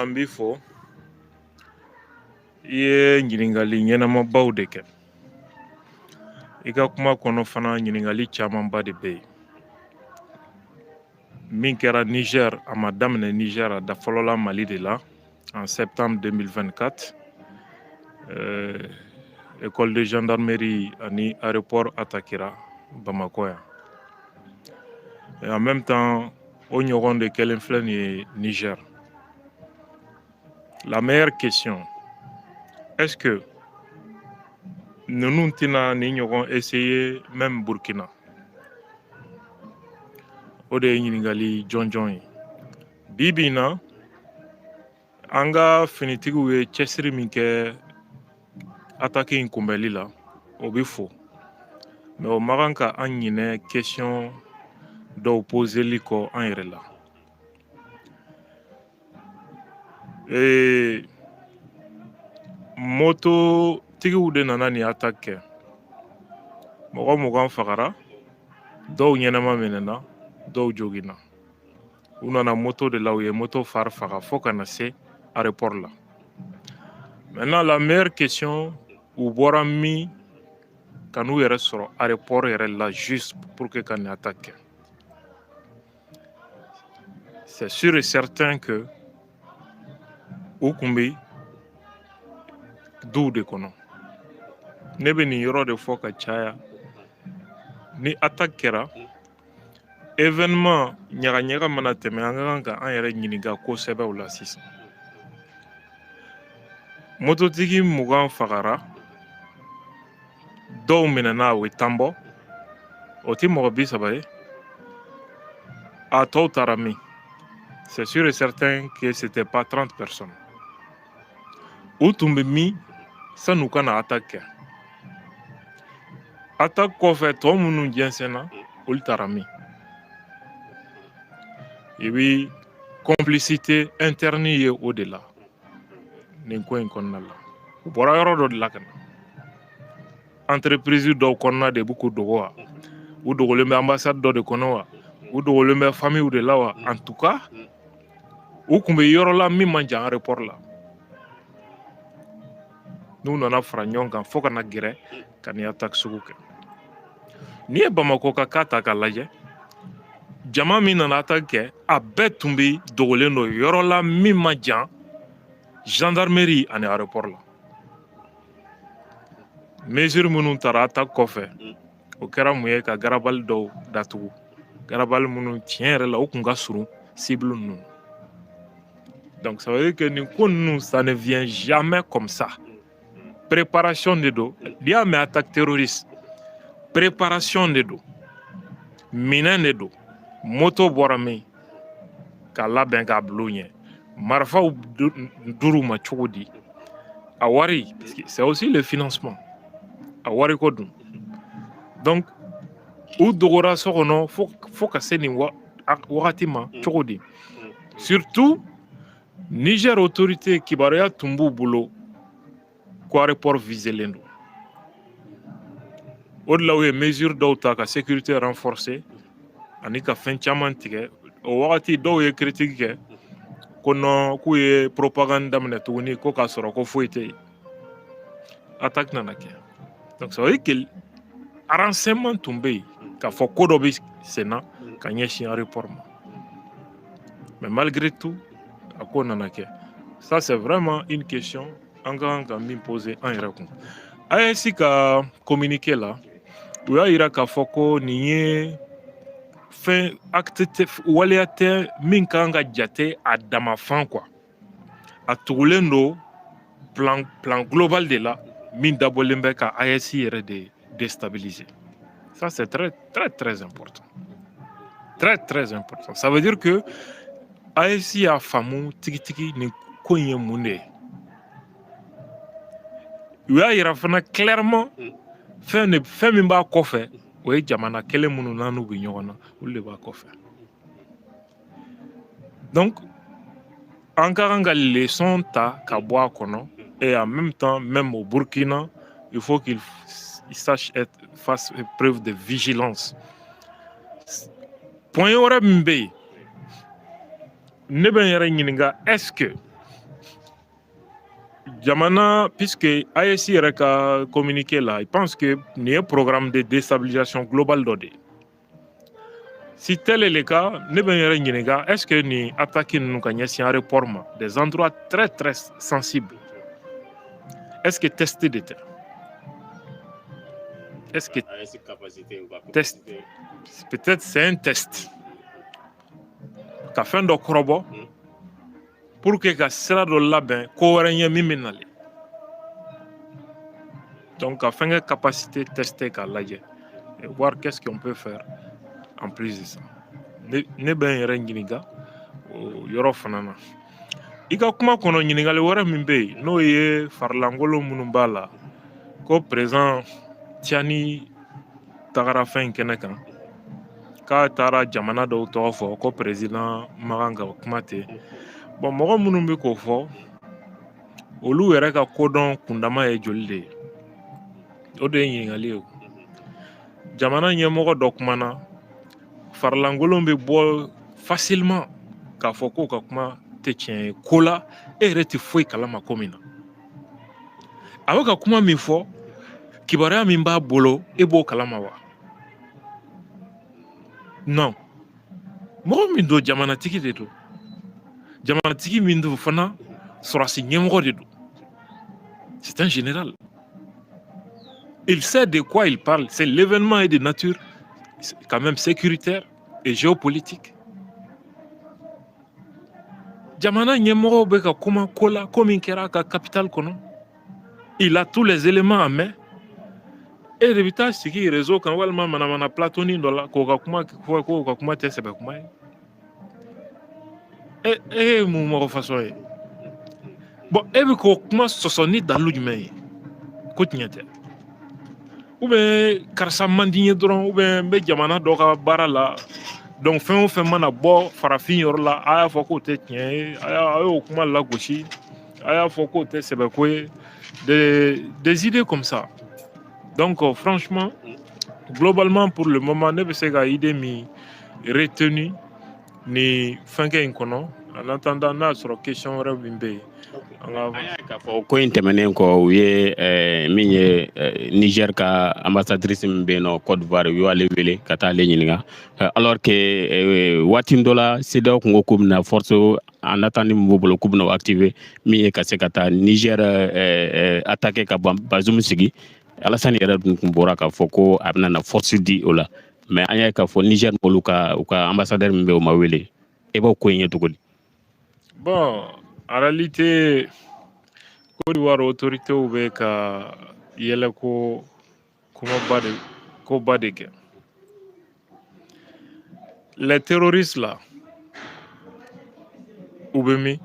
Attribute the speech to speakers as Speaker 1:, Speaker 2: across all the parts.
Speaker 1: la n b'i fo i ye ɲiningali ɲɛnamabaw de kɛ i ka kuma kɔnɔ fana ɲiningali camanba de bɛ yen min kɛra Niger a ma daminɛ Niger a dafɔlɔla Mali de la en septembre 2024 école de gendarmerie ani aéroport attaquera Bamako yan et en même temps o ɲɔgɔn de kɛlen filɛ nin ye Niger. La meilleure question, est-ce que ninnu tɛna ni ɲɔgɔn essayer même Burkina? O de ye ɲininkali jɔnjɔn ye. Bi bi in na an ka finitigiw ye cɛsiri min kɛ attaque in kunbɛli la o bɛ fo mais o ma kan ka an ɲinɛ question dɔw poseli kɔ an yɛrɛ la. Moto tigiw de nana ni attaque kɛ mɔgɔ 20 fagara dɔw ɲɛnama minɛna dɔw joginna u nana moto de la u ye moto far faga fo kana se aéroport la. Maintenant la meilleure question u bɔra min ka n'u yɛrɛ sɔrɔ aéroport yɛrɛ la juste pour que ka ni attaque kɛ. C'est sûr et certain que u kun bɛ duw de kɔnɔ. Ne bɛ nin yɔrɔ de fɔ ka caya ni attaque kɛra événement ɲagaɲaga mana tɛmɛ an ka kan ka an yɛrɛ ɲininka kosɛbɛ o la sisan. Mototigi 20 fagara dɔw minɛna o ye 10 bɔ o tɛ mɔgɔ 30 ye a tɔw taara min? C'est sûr et certain que c'était pas 30 personnes. U tun bɛ min san'u ka na attaque kɛ. Attaque kɔfɛ tɔ minnu jɛnsɛnna olu taara min? I bɛ complicité interne ye o de la nin ko in kɔnɔna la. U bɔra yɔrɔ dɔ de la ka na. Entreprise dɔw kɔnɔna de b'u k'u dogo wa? U dogolen bɛ ambassade dɔ de kɔnɔ wa? U dogolen bɛ famille de la wa? En tout cas u kun bɛ yɔrɔ la min man jan aéroport la. N'u nana fara ɲɔgɔn kan fo kana gɛrɛ ka ni attaque sugu kɛ. N'i ye Bamako ka cas ta k'a lajɛ jama min nana attaque kɛ a bɛɛ tun bɛ dogolen don yɔrɔ la min man jan gendarmerie ani aéroport la. Mesure minnu taara attaque kɔfɛ o kɛra mun ye ka garabali dɔw datugu. Garabali minnu tiɲɛ yɛrɛ la o kun ka surun cible ninnu. Donc ça veut dire que nin ko ninnu ça ne vient jamais comme ça. Préparation de do. N'i y'a mɛn attaque terroriste préparation de do. Minɛn de do. Moto bɔra min k'a labɛn k'a bila u ɲɛ. Marifaw dur'u ma cogo di? A wari parce que c'est aussi le financement. A wari ko dun. Donc u dogora so kɔnɔ fo ka se nin wagati ma cogo di? Surtout Niger autorité kibaruya tun b'u bolo ko aéroport viselen don. O de la u ye mesure dɔw ta ka sécurité renforcer ani ka fɛn caman tigɛ. O wagati dɔw ye critique kɛ ko non k'u ye propagande daminɛ tuguni ko k'a sɔrɔ ko foyi tɛ yen. Attaque nana kɛ. Donc ça veut dire que renseignement tun bɛ yen k'a fɔ ko dɔ bɛ sen na ka ɲɛsin aéroport ma. Mais malgré tout a ko nana kɛ. Ça c'est vraiment une question an ka kan ka min poser an yɛrɛ kun. AES ka communiqué la u y'a yira k'a fɔ ko nin ye fɛn acte waleya tɛ min ka kan ka jate a damafan quoi. A tugulen don plan global de la min dabɔlen bɛ ka AES yɛrɛ de déstabiliser. Ça c'est très important. Très important. Ça veut dire que AES y'a faamu tigitigi nin ko in ye mun de ye. U y'a yira fana clairement fɛn min b'a kɔfɛ o ye jamana kelen minnu n'u bɛ ɲɔgɔn na olu de b'a kɔfɛ. Donc an ka kan ka leçon ta ka bɔ a kɔnɔ et en même temps même au Burkina il faut qu'il sache fasse preuve de vigilance. Point wɛrɛ min bɛ yen ne bɛ n yɛrɛ ɲininka est-ce que Jamana, puisque AEC a communiqué là, il pense que il y a un programme de déstabilisation globale d'ODE. Si tel est le cas, est-ce que nous attaquons un report des endroits très très sensibles? Est-ce que tester des terres? Est-ce que test? Peut-être c'est un test. Qu'a fait de crobo pour que la sera de labin cohérent miminali. Donc, afin de capacité tester qu'à et voir qu'est-ce qu'on peut faire en plus de ça. Ne ben renginiga yoro fanana. Ika kuma kono nyinigali wara mimbe no ye farlangolo munumbala ko présent tiani tagara fin kenekan ka tara jamana do to fo ko président maganga kumate bon mogo munumbe ko fo olu yɛrɛ ka kodɔn kundama ye joli de ye o de ye ɲininkali ye jamana ɲɛmɔgɔ dɔ kumana farlankolon bɛ bɔ facilement k'a fɔ k'o ka kuma tɛ tiɲɛ ye ko la e yɛrɛ tɛ foyi kalama ko min na a bɛ ka kuma min fɔ kibaruya min b'a bolo e b'o kalama wa non mɔgɔ min don jamanatigi de don jamanatigi min don fana sɔrɔsi ɲɛmɔgɔ de don c'est un général. Il sait de quoi il parle. C'est l'événement est de nature quand même sécuritaire et géopolitique. Jamana Nyemoro Beka Kuma Kola, Kominkera, capitale Kono. Il a tous les éléments en main. Et l'évitage, c'est qui réseau quand Walma Manamana Platoni dans la Kokakuma, Kokakuma Tessebekuma. Mon façon. Bon, et puis Kokuma Sosoni dans l'Oudjumé. Kotignate. Ou bien karisa mandiɲe dɔrɔn ou bien n bɛ jamana dɔ ka baara la donc fɛn o fɛn mana bɔ farafin yɔrɔ la a y'a fɔ k'o tɛ tiɲɛ ye a y'o kuma lagosi a y'a fɔ k'o tɛ sɛbɛko ye des idées comme ça donc franchement globalement pour le moment ne bɛ se ka idée min retenu ni fɛnkɛ in kɔnɔ en attendant n'a sɔrɔ question wɛrɛ min bɛ yen
Speaker 2: k'a fɔ ko in tɛmɛnen kɔ u ye min ye Niger ka ambassadrice min bɛ yen nɔ Côte d'Ivoire u y'ale wele ka taa ale ɲininka alors que waati dɔ la CEDEAO kun ko k'u bɛna force en attendant min b'u bolo k'u bɛna activer min ye ka se ka taa Niger attaquer ka Bazoum sigi Alassane yɛrɛ dun kun bɔra k'a fɔ ko a bɛna na force di o la mais an y'a k'a fɔ Niger olu ka u ka ambassadeur min bɛ yen o ma wele e b'o ko in ye cogo di?
Speaker 1: Bon, en réalité, Côte d'Ivoire autorité ou bien ka yɛlɛ ko ba de kɛ. Les terroristes là, ou bien mi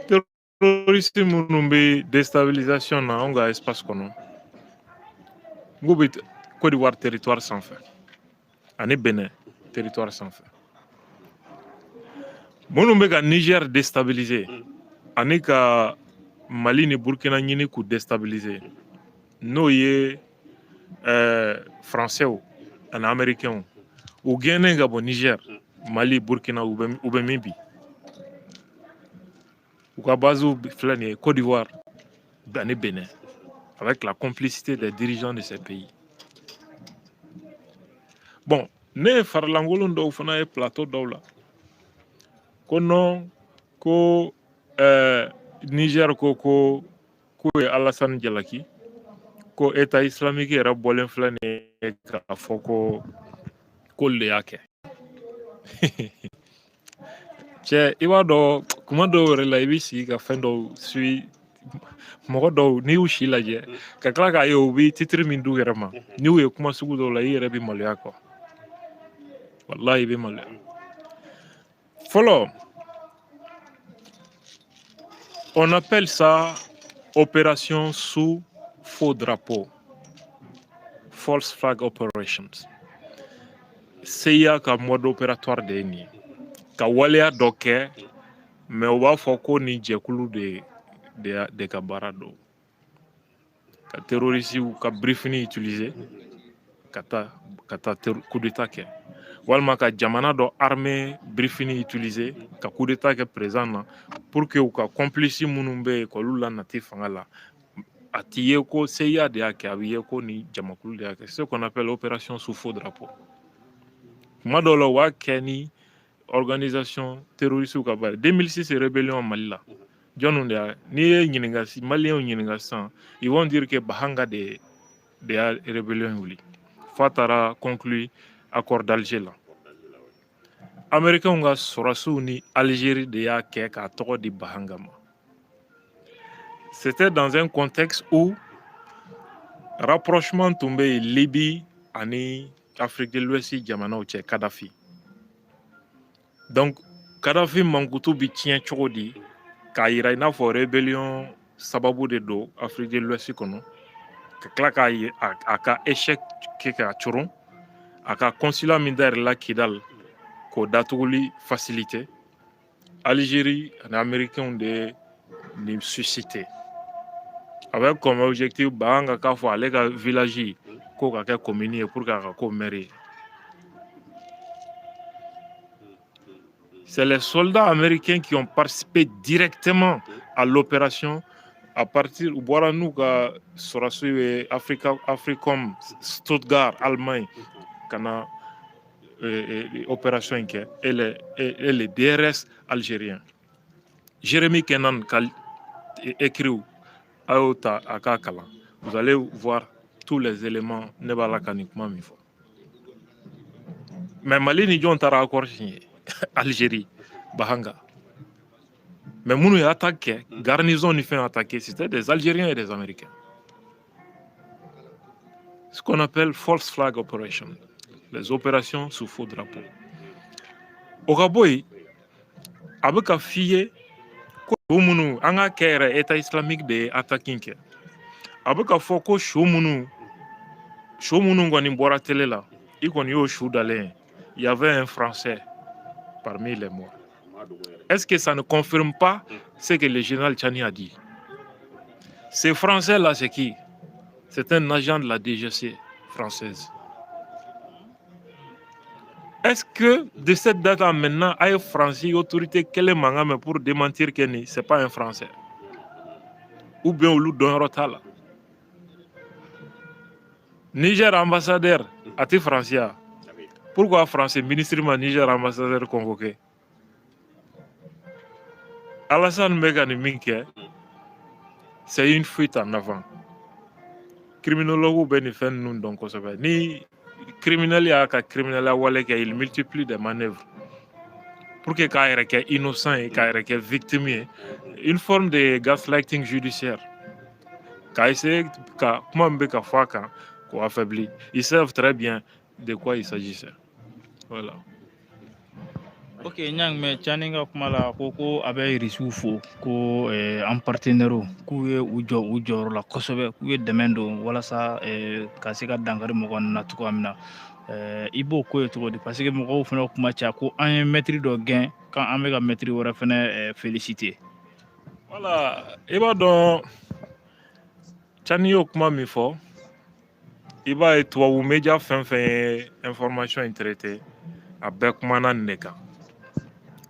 Speaker 1: terroristes minnu bɛ déstabilisation na an ka espace kɔnɔ, n'u bɛ Côte d'Ivoire territoire sanfɛ ani Benin territoire sanfɛ. Minnu bɛ ka Niger déstabiliser ani ka Mali ni Burkina ɲini k'u déstabiliser n'o ye français ani américains u gɛnnen ka bɔ Niger Mali Burkina u bɛ min bi u ka base filɛ nin ye Côte d'Ivoire ani Benin avec la complicité des dirigeants de ces pays. Bon ne ye faralankolon dɔw fana ye plateau dɔw la ko non ko Niger ko k'u ye Alassane jalaki ko État islamique yɛrɛ bɔlen filɛ nin ye k'a fɔ ko k'olu de y'a kɛ. Cɛ i b'a dɔn kuma dɔw yɛrɛ la i b'i sigi ka fɛn dɔw suit mɔgɔ dɔw n'i y'u si lajɛ ka tila k'a ye u bɛ titre min d'u yɛrɛ ma n'u ye kuma sugu dɔw la i yɛrɛ bɛ maloya kɔ walahi i bɛ maloya. Fɔlɔ on appelle ça opération sous faux drapeau, false flag operations. CIA ka mode opératoire de ye nin ye ka waleya dɔ kɛ mais u b'a fɔ ko nin jɛkulu de ka baara don ka terroriste ka briefing utiliser ka taa coup d'état kɛ walima ka jamana dɔ armée briefing utiliser ka coup d'état kɛ présent na pour que u ka complice minnu bɛ yen k'olu lanati fanga la a ti ye ko CIA de y'a kɛ a bɛ ye ko ni jamakulu de y'a kɛ ce qu'on appelle opération sous faux drapeau kuma dɔw la u b'a kɛ ni organisation terroriste ka baara 2006 rébellion Mali la jɔnni de y'a n'i ye ɲininka maliyɛnw ɲininka sisan ils vont dire que Bahanga de y'a rébellion wuli f'a taara conclure accord d'Alger la américains ka sɔrɔsiw ni Algérie de y'a kɛ k'a tɔgɔ di Bahanga ma c'était dans un contexte où rapprochement tun bɛ yen Libye ani Afrique de l'Ouest jamanaw cɛ Kadhafi donc Kadhafi mankutu bi tiɲɛ cogo di k'a yira i n'a fɔ rébellion sababu de don Afrique de l'Ouest kɔnɔ ka tila k'a ye a ka échec kɛ k'a coron a ka consulat min dayɛlɛla Kidal k'o datuguli facilité Algérie ani américains de ni suscité avec comme objectif Bahanga k'a fɔ ale ka village ko ka kɛ commune ye pour que a ka ko maire. C'est les soldats américains qui ont participé directement à l'opération à partir où bɔra n'u ka sɔrɔsiw ye Africom Stuttgart Allemagne ka na opération in kɛ et les DRS algériens. Jérémy Kennan ka écrit a y'o ta a k'a kalan vous allez voir tous les éléments ne b'a la ka nin kuma min fɔ mais Mali ni jɔn taara accord signé Algérie Bahanga mais minnu ye attaque kɛ garnison ni fɛn attaqué c'était des Algériens et des Américains ce qu'on appelle false flag operation les opérations sous faux drapeau o ka bɔ yen a bɛ ka f'i ye ko minnu an ka kɛ yɛrɛ état islamique de ye attaque kɛ a bɛ ka fɔ ko su minnu kɔni bɔra télé la i kɔni y'o su dalen il y avait un Français parmi les morts. Est-ce que ça ne confirme pas ce que le général Tchani a dit? Ce Français-là, c'est qui? C'est un agent de la DGC française. Est-ce que de cette date à maintenant, il y a Français, autorité, quelle est pour démentir que ce n'est pas un Français? Ou bien au Donrotala? Niger ambassadeur, à Français. Pourquoi Français, ministre du Niger ambassadeur convoqué? Alassane Megani Minke, c'est une fuite en avant. Criminologue ben fait nous donc ni criminel ya ka criminel ya wale que il multiplie des manœuvres pour que k'a yɛrɛ kɛ innocent et k'a yɛrɛ kɛ victime une forme de gaslighting judiciaire k'a essayer ka kuma min bɛ ka fɔ a kan k'o affaiblir. Ils savent très bien de quoi il s'agissait. Voilà.
Speaker 3: Ok, Nyang, mais Tchani ka kuma la ko a bɛ irisiw fo ko an partenaires k'u ye u jɔyɔrɔ la kosɛbɛ k'u ye dɛmɛ don walasa ka se ka dankari mɔgɔ ninnu na cogoya min na i b'o ko ye cogo di parce que mɔgɔw fana kuma caya ko an ye mɛtiri dɔ gɛn k'an bɛ ka mɛtiri wɛrɛ fana féliciter.
Speaker 1: Voilà, i b'a dɔn Tchani y'o kuma min fɔ i b'a ye tubabu média fɛn fɛn ye information in traité a bɛɛ kumana nin de kan.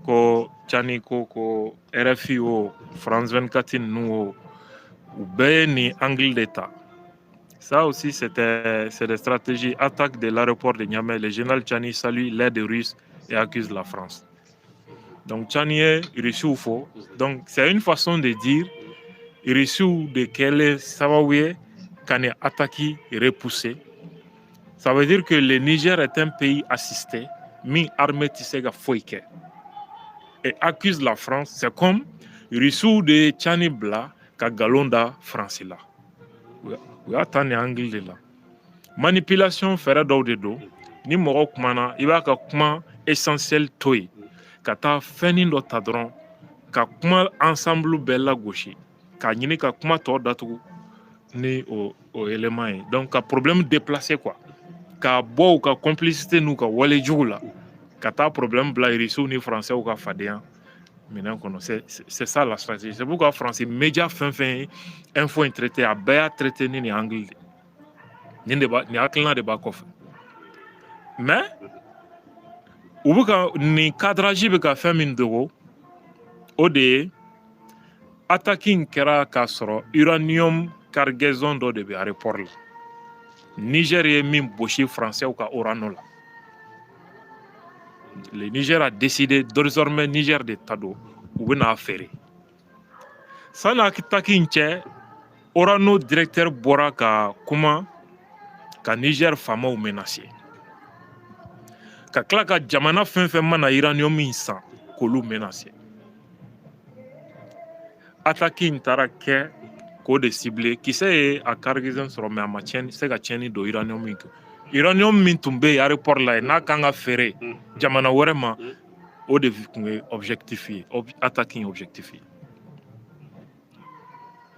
Speaker 1: Ko Tchani ko RFI o France 24 ninnu o u bɛɛ ye ni angle de ta. Ça aussi c'est des stratégies. Attaque de l'aéroport de Niamey, le général Tchani salue l'aide russe et accuse la France. Donc Tchani est reçu faux. Donc c'est une façon de dire reçu de quel sababu qu'on est attaqué et repoussé. Ça veut dire que le Niger est un pays assisté, mi armée tisega foike. Et accuse la France, c'est comme reçu de Tchani Bla ka galonda France là. Oui, attendez angle de là. Manipulation fera dɔw de don ni mɔgɔ kumana i b'a ka kuma essentiel to yen ka taa fɛnnin dɔ ta dɔrɔn ka kuma ensemble bɛɛ lagosi k'a ɲini ka kuma tɔ datugu ni o élément ye donc ka problème déplacer quoi k'a bɔ u ka complicité n'u ka wale jugu la ka taa problème bila irisiw ni français ka fadenya minɛn kɔnɔ c'est ça la stratégie. C'est pourquoi français média fɛn fɛn ye info in traité a bɛɛ y'a traité ni nin angle de nin hakilina de b'a kɔfɛ mais u bɛ ka nin cadrage bɛ ka fɛn min dogo o de ye attaque in kɛra k'a sɔrɔ uranium cargaison dɔ de bɛ aéroport la Niger ye min bosi français ka urano la le Niger a décidé désormais Niger de ta don u bɛ n'a feere sani attaque in cɛ urano directeur bɔra ka kuma ka Niger faamaw menacer ka tila ka jamana fɛn fɛn mana uranium min san k'olu menacer attaque in taara kɛ k'o de ciblé kisɛ ye a cargaison sɔrɔ mais a ma se ka tiɲɛni don uranium min uranium min tun bɛ yen aéroport la yen n'a kan ka feere jamana wɛrɛ ma o de tun ye objectif ye attaque in objectif ye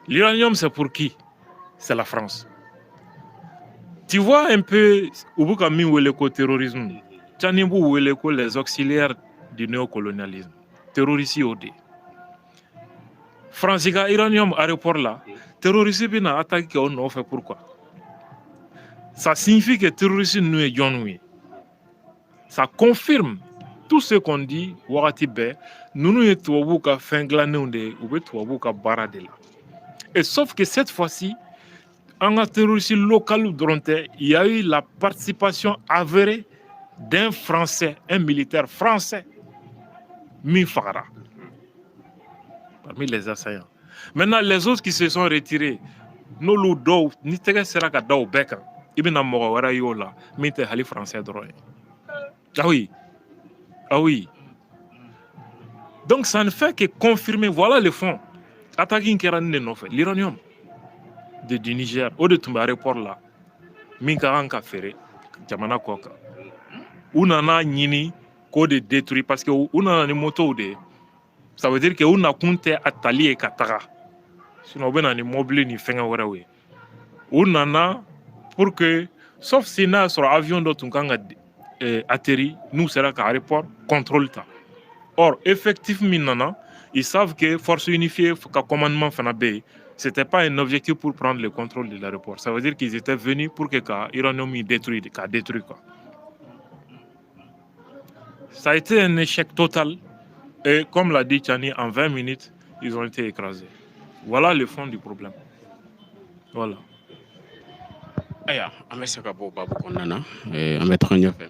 Speaker 1: l'uranium c'est pour qui c'est la France tu vois un peu u bɛ ka min wele ko terrorisme Tchani b'u wele ko les auxiliaires du néocolonialisme terroriste y'o de France ka uranium aéroport la terroriste bɛ na attaque kɛ o nɔfɛ pourquoi ça signifie que terroriste ninnu ye jɔnniw ye ça confirme tout ce qu'on dit wagati bɛɛ ninnu ye tubabuw ka fɛn dilannenw de ye u bɛ tubabuw ka baara de la et sauf que cette fois-ci en ka terroriste local dɔrɔn tɛ il y a eu la participation avérée d'un Français, un militaire français, min fagara parmi les assaillants. Maintenant, les autres qui se sont retirés, n'olu dɔw ni tɛgɛ sera ka da o bɛɛ kan i bɛna mɔgɔ wɛrɛ y'o la min tɛ hali français dɔrɔn ye. Ah oui, ah oui. Donc ça ne fait que confirmer, voilà le fond. Attaque in kɛra nin de nɔfɛ, l'uranium du Niger, o de tun bɛ aéroport la min ka kan ka feere jamana kɔ kan. U nana ɲini k'o de détruire parce que u nana ni motow de ye. Ça veut dire que u nakun tɛ a tali ye ka taga sinon u bɛ na ni mobile ni fɛngɛ wɛrɛw ye. U nana pour que sauf si n'a sɔrɔ avion dɔ tun kan ka atterrir n'u sera ka aéroport contrôle ta. Or effectif min nana ils savent que force unifiée ka commandement fana bɛ yen c'était pas un objectif pour prendre le contrôle de l'aéroport. Ça veut dire qu'ils étaient venus pour que ka uranium détruire quoi. Ça a été un échec total. Et comme l'a dit Tchani, en 20 minutes, ils ont été écrasés. Voilà le fond du problème. Voilà.
Speaker 2: Aya, an bɛ se ka bɔ babu kɔnɔna na an bɛ taga ɲɛfɛ.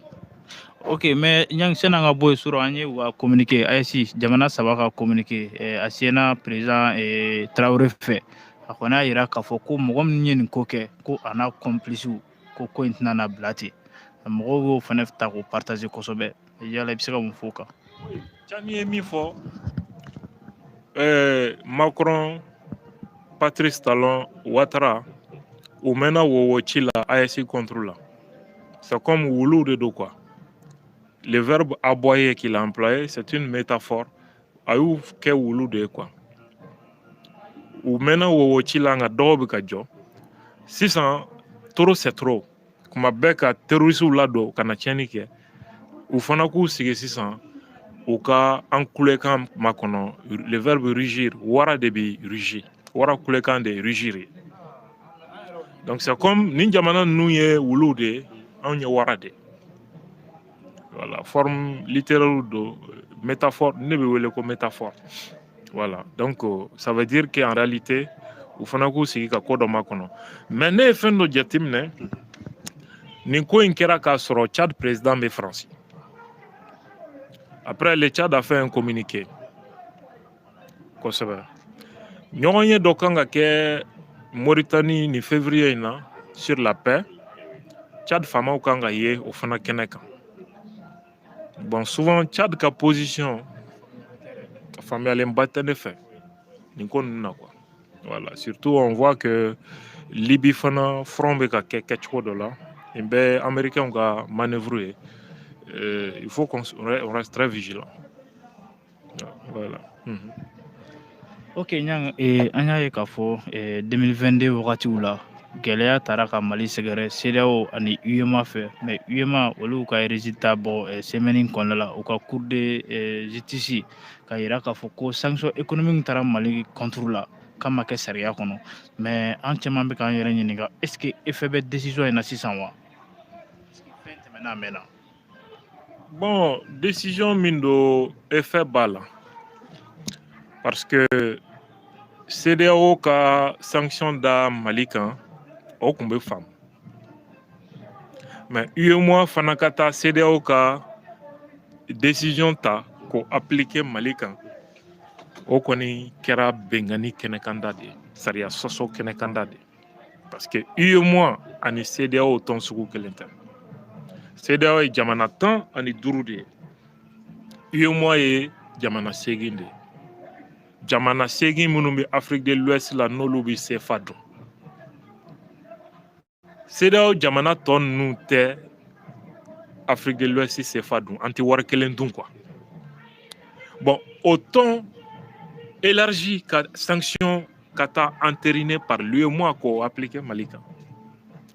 Speaker 3: Ok, mais Nyang sɛnɛ ka bɔ yen sɔrɔ an ye u ka communiqué AES jamana saba ka communiqué a sena président Traoré fɛ a kɔni y'a yira k'a fɔ ko mɔgɔ minnu ye nin ko kɛ ko a n'a complice ko in tɛna na bila ten mɔgɔw y'o fana ta k'o partager kosɛbɛ yala i bɛ se ka mun fɔ o kan.
Speaker 1: Tchani ye min fɔ Macron, Patrice Talon, Ouattara u mɛnna wowo ci la AES contre la. C'est comme wulu de do quoi. Le verbe aboyer qu'il a employé, c'est une métaphore. A y'u kɛ wulu de ye quoi. U mɛnna wowo ci la nka dɔgɔ bɛ ka jɔ. Sisan trop c'est trop. Kuma bɛɛ ka terroriste ladon ka na tiɲɛni kɛ. U fana k'u sigi sisan u ka an kulekan makɔnɔ le verbe rugir wara de bɛ rugir wara kulekan de ye rugir ye. Donc c'est comme nin jamana ninnu ye wulu de ye anw ye wara de ye. Voilà, forme littéraire de métaphore, ne bɛ wele ko métaphore. Voilà, donc ça veut dire qu'en réalité u fana k'u sigi ka ko dɔ makɔnɔ. Mais ne ye fɛn dɔ jateminɛ nin ko in kɛra k'a sɔrɔ Tchad président bɛ France. Après, le Tchad a fait un communiqué. Kosɛbɛ. Ɲɔgɔn ye dɔ kan ka kɛ Mauritanie ni février in na sur la paix. Tchad faamaw kan ka ye o fana kɛnɛ kan. Bon, souvent Tchad ka position a faamuyalenba tɛ ne fɛ nin ko ninnu na quoi. Voilà, surtout on voit que Libye fana front bɛ ka kɛ kɛcogo dɔ la. Nin bɛ américains ka manœuvre ye. Il faut qu'on reste très vigilant. Voilà.
Speaker 3: Ok, Nyang, an y'a ye k'a fɔ 2022 wagatiw la gɛlɛya taara ka Mali sɛgɛrɛ CEDEAO ani UEMOA fɛ mais UEMOA olu ka résultat bɔ semaine kɔnɔna la u ka cour de justice ka yira k'a fɔ ko sanction économique taara Mali contre la k'a ma kɛ sariya kɔnɔ mais an caman bɛ k'an yɛrɛ ɲininka est-ce que effet bɛ décision in na sisan wa? Fɛn tɛmɛna a mɛnna.
Speaker 1: Bon, décision mindo effet bala. Parce que CEDEAO ka sanction da Mali kan o kun bɛ faamu. Mais UEMOA fana ka taa CEDEAO ka décision ta ko appliquer Mali kan o kɔni kɛra bengani kɛnɛkanda de ye, sariya sɔsɔ kɛnɛkanda de ye. Parce que UEMOA ani CEDEAO tɔn sugu kelen tɛ. CEDEAO ye jamana 15 de ye. UEMOA ye jamana 8 de ye. Jamana 8 minnu bɛ Afrique de l'Ouest la n'olu bɛ CFA dun. CEDEAO jamana tɔ ninnu tɛ Afrique de l'Ouest CFA dun, an tɛ wari kelen dun quoi. Bon, au tɔn élargi ka sanction ka taa entériné par l'UEMOA k'o appliquer Mali kan,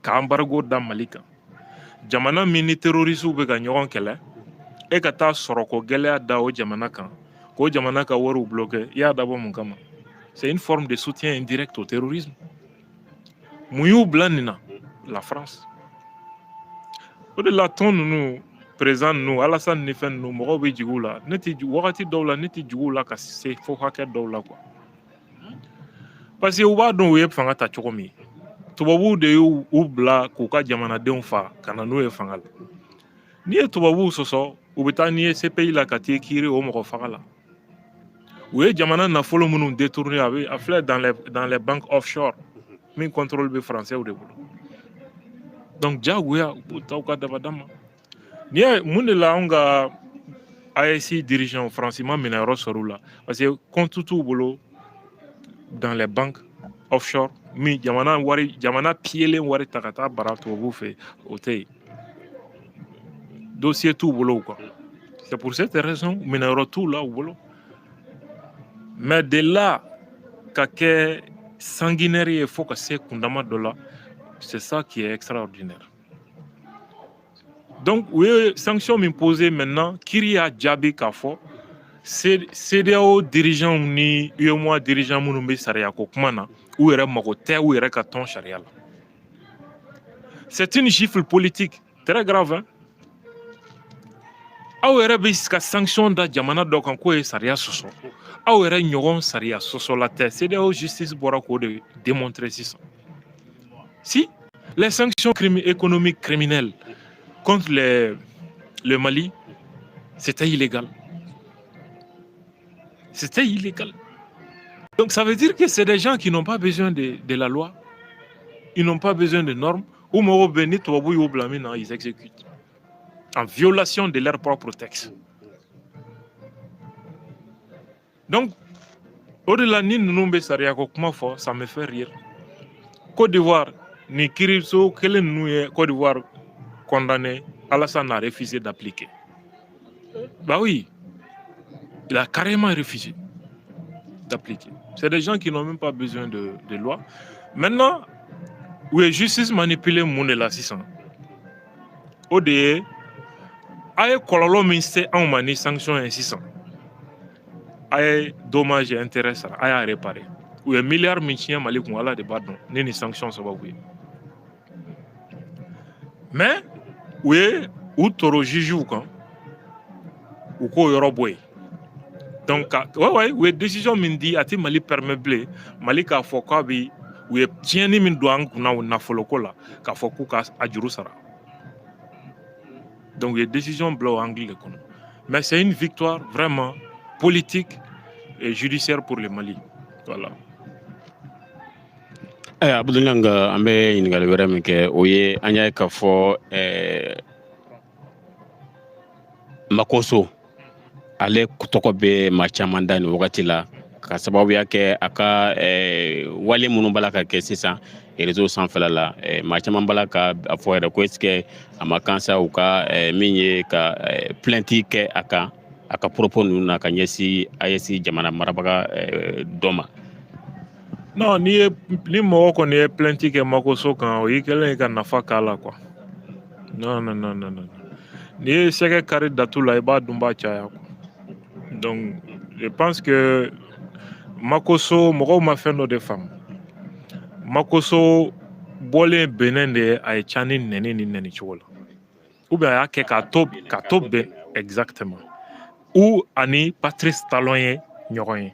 Speaker 1: ka embargo da Mali kan. Jamana min ni terroristes bɛ ka ɲɔgɔn kɛlɛ, e ka taa sɔrɔ ko gɛlɛya da o jamana kan, k'o jamana ka wariw bloqué, i y'a dabɔ mun kama? C'est une forme de soutien indirect au terrorisme. Mun y'u bila nin na? La France. O de la tɔn ninnu président ninnu Alassane ni fɛn ninnu mɔgɔw bɛ jigin u la, ne tɛ wagati dɔw la ne tɛ jigin u la ka se fo hakɛ dɔw la quoi. Parce que u b'a dɔn u ye fanga ta cogo min, tubabuw de y'u bila k'u ka jamanadenw fa ka na n'u ye fanga la. N'i ye tubabuw sɔsɔ u bɛ taa n'i ye CPI la ka t'i kiiri o mɔgɔ faga la. U ye jamana nafolo minnu détourné a filɛ dans les banques offshore min contrôle bɛ français de bolo. Donc diyagoya u b'u ta u ka dabada ma. N'i ye mun de la anw ka AES dirigeants France ma minɛyɔrɔ sɔrɔ u la parce que compte t'u bolo dans les banques offshore min jamana piyelen wari ta ka taa bara tubabuw fɛ o tɛ yen. Dossier t'u bolo quoi. C'est pour cette raison minɛyɔrɔ t'u la u bolo. Mais de là ka kɛ sanguinaire ye fo ka se kundama dɔ la, c'est ça qui est extraordinaire. Donc u ye sanction min posé maintenant kiiri y'a jaabi k'a fɔ CEDEAO dirigeants ni UEMOA dirigeants minnu bɛ sariya ko kuma na u yɛrɛ mago tɛ u yɛrɛ ka tɔn sariya la. C'est une gifle politique très grave. Hein? Aw yɛrɛ bɛ ka sanction da jamana dɔ kan k'o ye sariya sɔsɔ. Aw yɛrɛ ɲɔgɔn sariya sɔsɔ la tɛ. CEDEAO justice bɔra k'o de démontrer sisan. Si les sanctions économiques criminelles contre le Mali, c'était illégal. C'était illégal. Donc ça veut dire que c'est des gens qui n'ont pas besoin de la loi, ils n'ont pas besoin de normes, ou ils exécutent en violation de leur propre texte. Donc, au-delà de ça me fait rire. Côte d'Ivoire, ni Kiribso, Côte d'Ivoire condamné, Alassane a refusé d'appliquer. Bah oui, il a carrément refusé d'appliquer. C'est des gens qui n'ont même pas besoin de loi. Maintenant, oui, justice manipulée mon la 600. ODE, aye kololo minste en mani sanction 600. Aye dommage et intérêt ça, aye réparer. Oui, milliards minchien mali kumala de badon, ni sanction ça va oui. Mais oui, ou toro jiju quand ou ko yoroboy. Donc ouais, décision mindi ati Mali permet blé, Mali ka foka bi ou tieni min doang kuna na folokola ka foku ka ajuru sara. Donc les décisions bleu anglais kono. Mais c'est une victoire vraiment politique et judiciaire pour le Mali. Voilà.
Speaker 2: Abdoulanga ambe ingal wéré ke oye anya ka fo Makoso ale tɔgɔ bɛ maa caman da nin wagati la ka sababuya kɛ a ka wale minnu b'a la ka kɛ sisan réseau sanfɛla la maa caman b'a la ka a fɔ yɛrɛ ko est-ce que a ma kan sa u ka min ye ka plainte kɛ a kan a ka propos ninnu na ka ɲɛsin AES jamana marabaga dɔ ma.
Speaker 1: Non, ni mɔgɔ kɔni ye plainte kɛ Makoso kan o y'i kɛlen ye ka nafa k'a la quoi. Non. Ni ye sɛgɛ kari datu la i b'a dun b'a caya quoi. Donc, je pense que Makoso, mɔgɔw ma fɛn dɔ de faamu. Makoso bɔlen Benin de a ye ca ni nɛni ni nɛni cogo la. Ou bien a y'a kɛ k'a to exactement ou ani Patrice Talon ye ɲɔgɔn ye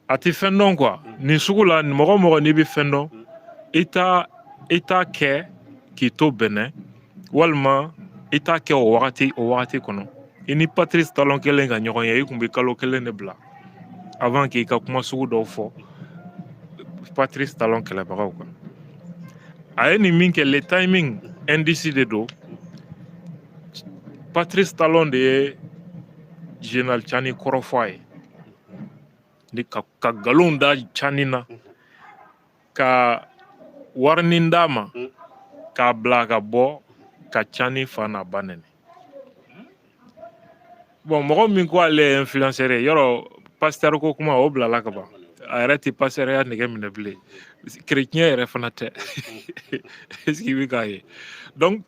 Speaker 1: a tɛ fɛn dɔn quoi nin sugu la mɔgɔ mɔgɔ n'i bɛ fɛn dɔn i t'a kɛ k'i to bɛnɛ walima i t'a kɛ o wagati kɔnɔ i ni Patrice Talon kelen ka ɲɔgɔn ye i tun bɛ kalo kelen de bila avant k'i ka kuma sugu dɔw fɔ Patrice Talon kɛlɛbagaw kan a ye nin min kɛ le timing indice de don Patrice Talon de ye Général Tchani kɔrɔfɔ a ye ni ka nkalon da Tchani na ka warinin d'a ma k'a bila ka bɔ ka Tchani fa n'a ba nɛni bon mɔgɔ min ko ale ye influenceur ye yɔrɔ pasteur ko kuma o bilala ka ban a yɛrɛ tɛ pasteuriya nɛgɛ minɛ bilen chrétien yɛrɛ fana tɛ est ce que i bɛ k'a ye donc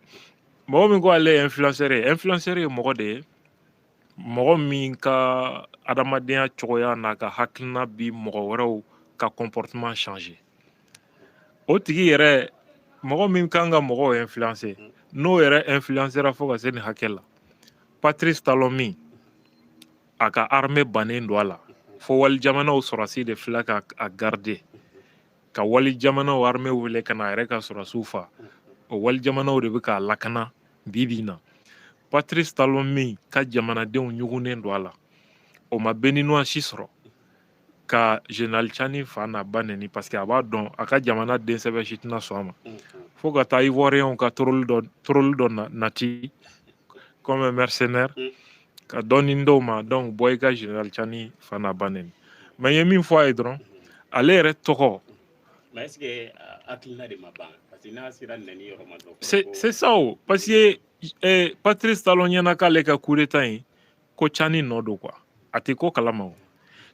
Speaker 1: mɔgɔ min ko ale ye influenceur ye mɔgɔ de ye mɔgɔ min ka adamadenya cogoya n'a ka hakilina bi mɔgɔ wɛrɛw ka comportement changer o tigi yɛrɛ mɔgɔ min kan ka mɔgɔw influencer n'o yɛrɛ influencera fo ka se nin hakɛ la Patrice Talon min a ka armée bannen don a la fo wali jamanaw sɔrɔsi de filɛ ka a garder ka wali jamanaw armée wele ka na a yɛrɛ ka sɔrɔsiw fa o wali jamanaw de bɛ k'a lakana bi bi in na Patrice Talon min ka jamanadenw ɲugunnen don a la o ma béninois si sɔrɔ ka Général Tchani fa n'a ba nɛni parce que a b'a dɔn a ka jamana den sɛbɛ si tɛna sɔn a ma fo ka taa Ivoirien ka torolu dɔ nati comme un mercenaire ka dɔɔnin dɔw ma donc bɔ i ka Général Tchani fa n'a ba nɛni mais n ye min fɔ a ye dɔrɔn ale yɛrɛ tɔgɔ
Speaker 2: mais est-ce que hakilina de ma ban parce que n'a sera nɛni yɔrɔ ma dɔn
Speaker 1: c'est ça o parce que Patrice Talon ɲɛna k'ale ka coup d'état in ko Tchani nɔ don quoi a tɛ ko kalama o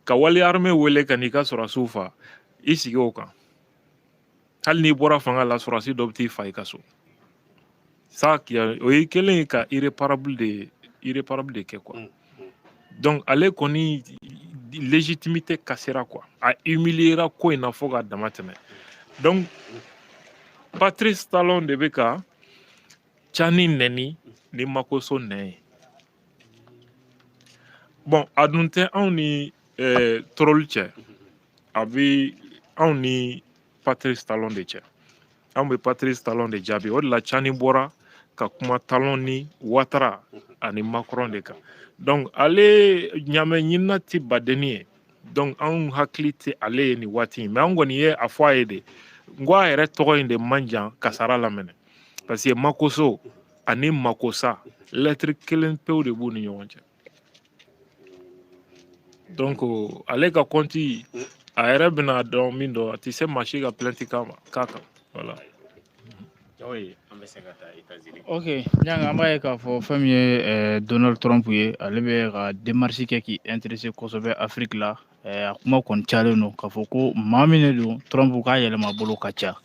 Speaker 1: ka wali armée wele ka n'i ka sɔrɔsiw fa i sigi o kan hali n'i bɔra fanga la sɔrɔsi dɔ bɛ t'i fa i ka so ça o ye kelen ye ka irréparable de kɛ quoi donc ale kɔni légitimité kasera quoi a humiliera ko in na fo k'a dama tɛmɛ donc Patrice Talon de bɛ ka Tchani nɛni ni makoso nɛ ye bon a dun tɛ anw ni Torol cɛ a bɛ anw ni Patrice Talon de cɛ anw bɛ Patrice Talon de jaabi o de la Tchani bɔra ka kuma Talon ni Ouattara ani Macron de kan donc ale ɲamɛ ɲinina tɛ badenni ye donc anw hakili tɛ ale ye nin waati in mais anw kɔni ye a fɔ a ye de n ko a yɛrɛ tɔgɔ in de man jan kasara laminɛ parce que makoso ani makosa lettre kelen pewu de b'u ni ɲɔgɔn cɛ donc ale ka compte a yɛrɛ bɛna dɔn min dɔn a tɛ se maa si ka plainte k'a kan voilà.
Speaker 3: Ok, ɲanga an b'a ye k'a fɔ fɛn min ye Donald Trump ye ale bɛ ka démarche kɛ k'i intéressé kosɛbɛ Afrique la a kuma kɔni cayalen don k'a fɔ ko maa min de don Trump k'a yɛlɛma bolo ka ca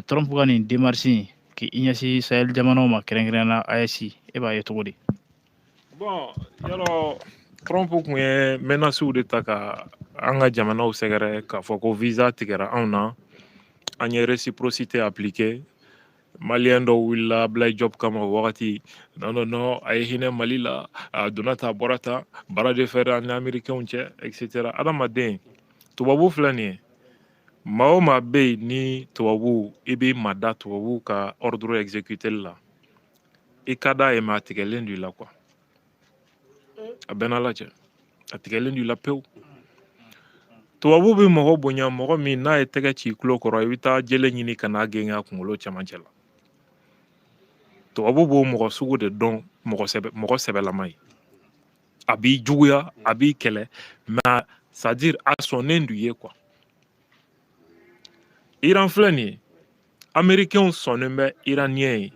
Speaker 3: Trump ka nin démarche in k'i ɲɛsin Sahel jamanaw ma kɛrɛnkɛrɛnnenya la AES e b'a ye cogo di
Speaker 1: bon yɔrɔ Trump tun ye menaces de ta ka an ka jamanaw sɛgɛrɛ k'a fɔ ko visa tigɛra anw na an ye réciprocité appliquée Malien dɔw wulila Ablaye Diop kama o wagati non a ye hinɛ Mali la a donna ta a bɔra ta bara de fɛra ani Américains cɛ etc adamaden tubabu filɛ nin ye maa o maa bɛ yen ni tubabu i b'i mada tubabu ka ordre exécuter la i ka d'a ye mais a tigɛlen don i la quoi a bɛɛ n'Ala cɛ a tigɛlen don i la pewu tubabu bɛ mɔgɔ bonya mɔgɔ min n'a ye tɛgɛ ci i tulo kɔrɔ i bɛ taa jele ɲini ka n'a genge a kunkolo cɛmancɛ la tubabu b'o mɔgɔ sugu de dɔn mɔgɔ sɛbɛlama ye a b'i juguya a b'i kɛlɛ mais c'est à dire a sɔnnen d'u ye quoi Iran filɛ nin ye Américains sɔnnen bɛ Iranien ye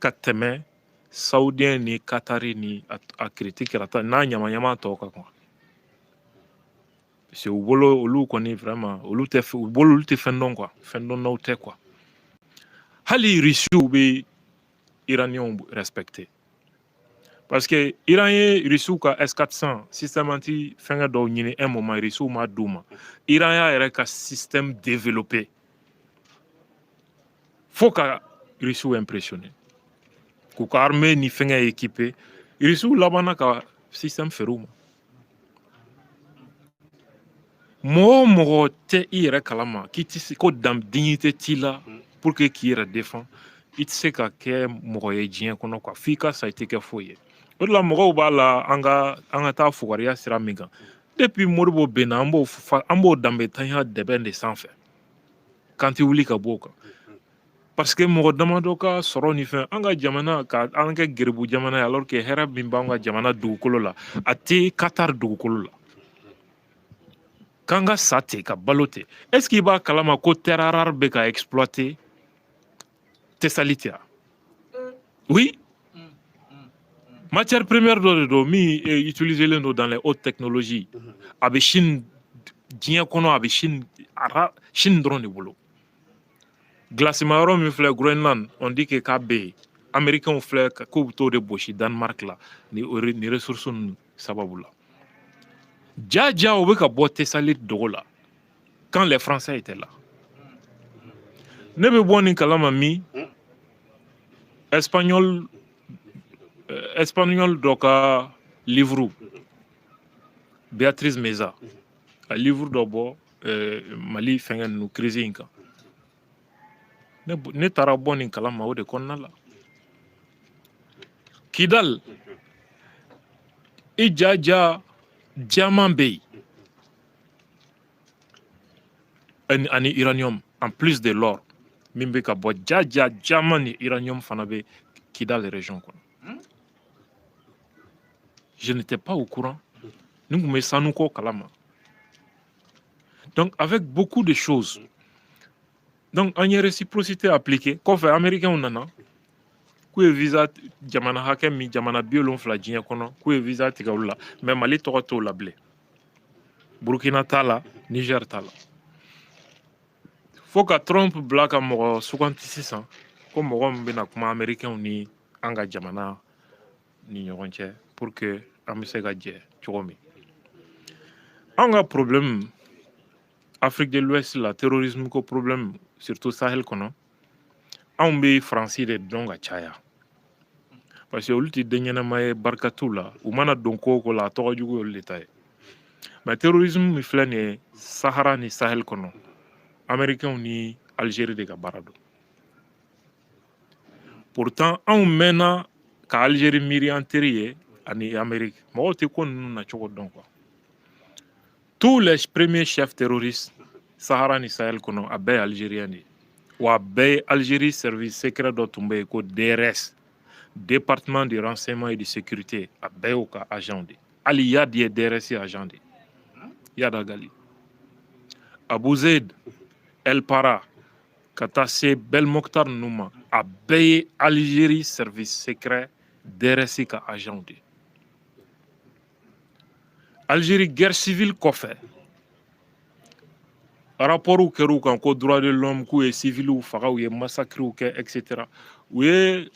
Speaker 1: ka tɛmɛ Saoudien ni Qatari ni a critique kɛra ta n'a ɲamaɲama tɔw kan quoi parce que u bolo olu kɔni vraiment olu tɛ fɛn dɔn quoi fɛn dɔnnaw tɛ quoi hali Russiw bɛ Iraniens respecté parce que Iran ye Russiw ka S400 système anti fɛngɛ dɔw ɲini un moment Russiw m'a d'u ma Iran y'a yɛrɛ ka système développé fo ka Russiw impressionné k'u ka armée ni fɛngɛ équipé irisiw labanna ka système feere ma mɔgɔ o mɔgɔ tɛ i yɛrɛ kalama k'i tɛ se ko dignité t'i la pour que k'i yɛrɛ défend i tɛ se ka kɛ mɔgɔ ye diɲɛ kɔnɔ quoi f'i ka sa i tɛ kɛ foyi ye o de la mɔgɔw b'a la an ka taa fugariya sira min kan depuis Modibo benna an b'o danbe tanya dɛbɛn de sanfɛ kan tɛ wuli ka bɔ o kan parce que mɔgɔ damadɔ ka sɔrɔ ni fɛn an ka jamana ka an kɛ geribu jamana ye alors que hɛrɛ min b'an ka jamana dugukolo la a tɛ Qatar dugukolo la k'an ka sa ten ka balo ten est ce que i b'a kalama ko terre rare bɛ ka exploiter Tessali ten oui matière première dɔ de don min utilisé len don dans les hautes technologies a bɛ Chine diɲɛ kɔnɔ a bɛ Chine dɔrɔn de bolo glaciman yɔrɔ min filɛ Groenland on dit que k'a bɛ yen américains filɛ k'u bɛ t'o de bosi Danemark la ni ressources ninnu sababu la jaja o bɛ ka bɔ Tessali dogo la quand les Français étaient là ne bɛ bɔ nin kalama min espagnol dɔ ka livre Beatrice Meza a livre dɔ bɔ Mali fɛngɛ ninnu crise in kan ne taara bɔ nin kalama o de kɔnɔna la Kidal i jaja diamant bɛ yen ani uranium en plus de l'or min bɛ ka bɔ jaja diamant ni uranium fana bɛ Kidal région kɔnɔ je n'étais pas au courant ni tun bɛ sanu ko kalama donc avec beaucoup de choses donc an ye réciprocité appliquée kɔfɛ américains nana k'u ye visa jamana hakɛ min jamana 70 diɲɛ kɔnɔ k'u ye visa tigɛ olu la mais Mali tɔgɔ t'o la bilen Burkina t'a la Niger t'a la fo ka Trump bila ka mɔgɔ suganti sisan ko mɔgɔ min bɛna kuma américains ni an ka jamana ni ɲɔgɔn cɛ pour que an bɛ se ka jɛ cogo min an ka problème Afrique de l'Ouest la terrorisme ko problème surtout Sahel kɔnɔ anw bɛ Faransi de dɔn ka caya parce que olu tɛ den ɲɛnama ye barika t'u la u mana don ko o ko la a tɔgɔ jugu olu de ta ye mais terrorisme min filɛ nin ye Sahara ni Sahel kɔnɔ américains ni Algérie de ka baara don pourtant anw mɛnna ka Algérie miiri an teri ye ani Amérique mɔgɔw tɛ ko ninnu na cogo dɔn quoi tous les premiers chefs terroristes Sahara ni Sahel kɔnɔ a bɛɛ ye algérien de ye wa a bɛɛ ye Algérie service secret dɔ tun bɛ yen ko DRS département de renseignement et de sécurité a bɛɛ y'o ka agent de hali Yad ye DRS agent de Yad Agali Abu Zaid El Para ka taa se Belmokhtar ninnu ma a bɛɛ ye Algérie service secret DRS ka agent de Algérie guerre civile kɔfɛ rapportw kɛr'u kan ko droit de l'homme k'u ye civiliw faga u ye massacrew kɛ etc u ye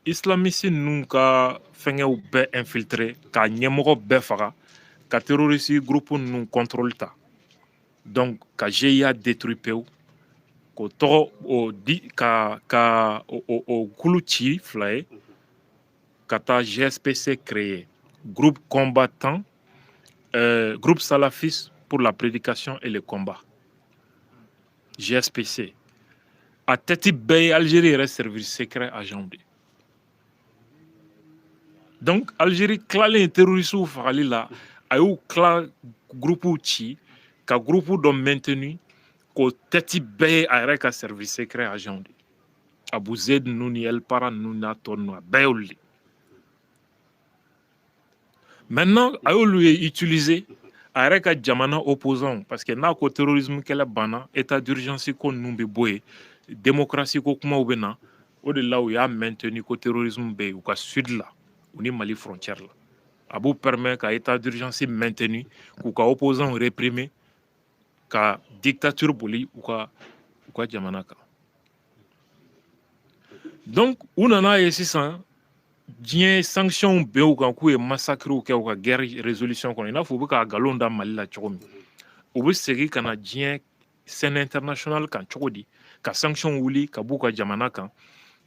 Speaker 1: islamiste ninnu ka fɛngɛw bɛɛ infiltré ka ɲɛmɔgɔ bɛɛ faga ka terroriste groupe ninnu contrôle ta donc ka GIA détruit pewu k'o tɔgɔ o kulu ci fila ye ka taa GSPC créé groupe combattant groupe salafiste pour la prédication et le combat GSPC a tɛti bɛɛ ye Algérie yɛrɛ service secret agent de donc Algérie tilalen terroriste fagali la a y'u tila groupe ci ka groupe dɔ maintenu k'o tɛti bɛɛ ye a yɛrɛ ka service secret agent de Abu Zaid ninnu ni El Para ninnu n'a tɔ ninnu a bɛɛ y'olu de maintenant a y'olu ye utiliser a yɛrɛ ka jamana opposant parce que n'a ko terrorisme kɛlɛ banna état d'urgence ko ninnu bɛ bɔ yen démocratie ko kumaw bɛ na o de la u y'a maintenu ko terrorisme bɛ yen u ka sud la u ni Mali frontière la a b'u permettre ka état d'urgence maintenu k'u ka opposant réprimer ka dictature boli u ka jamana kan donc u nana ye sisan diɲɛ sanction bɛɛ u kan k'u ye massacrew kɛ u ka guerre résolution kɔnɔ i n'a fɔ u bɛ ka nkalon da Mali la cogo min u bɛ segin ka na diɲɛ scène internationale kan cogo di ka sanction wuli ka b'u ka jamana kan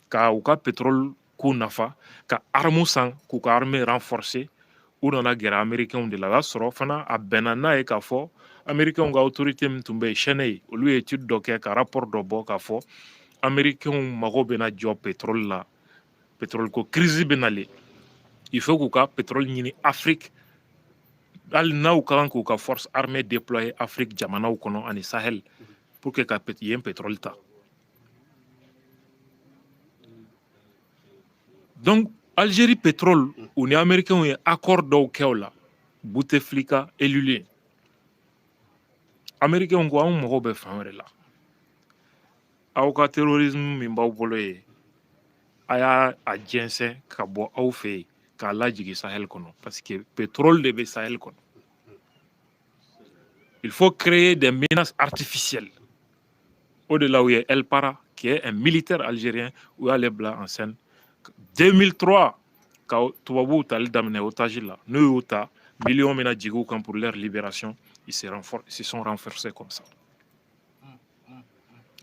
Speaker 1: ka u ka pétrole k'u nafa ka arme san k'u ka armée renforcer u nana gɛrɛ américain de la o y'a sɔrɔ fana a bɛnna n'a ye k'a fɔ américain ka autorité min tun bɛ yen chaîne ye olu ye étude dɔ kɛ ka rapport dɔ bɔ k'a fɔ américain mago bɛna jɔ pétrole la pétrole ko crise bɛ nalen il faut k'u ka pétrole ɲini Afrique hali n'aw ka kan k'u ka force armée déployer Afrique jamanaw kɔnɔ ani Sahel pour que ka yen pétrole ta donc Algérie pétrole u ni américain ye accord dɔw kɛ o la Bouteflika élulen américain ko anw mago bɛ fan wɛrɛ la aw ka terrorisme min b'aw bolo ye a y'a a jɛnsɛn ka bɔ aw fɛ yen k'a lajigin Sahel kɔnɔ parce que pétrole de bɛ Sahel kɔnɔ il faut créer des menaces artificielles au de là où il y a El Para qui est un militaire algérien où il bila en scène 2003 ka tubabuw tali daminɛ otage la n'u y'u ta millions mina jigin u kan pour leur libération ils se sont renforcés comme ça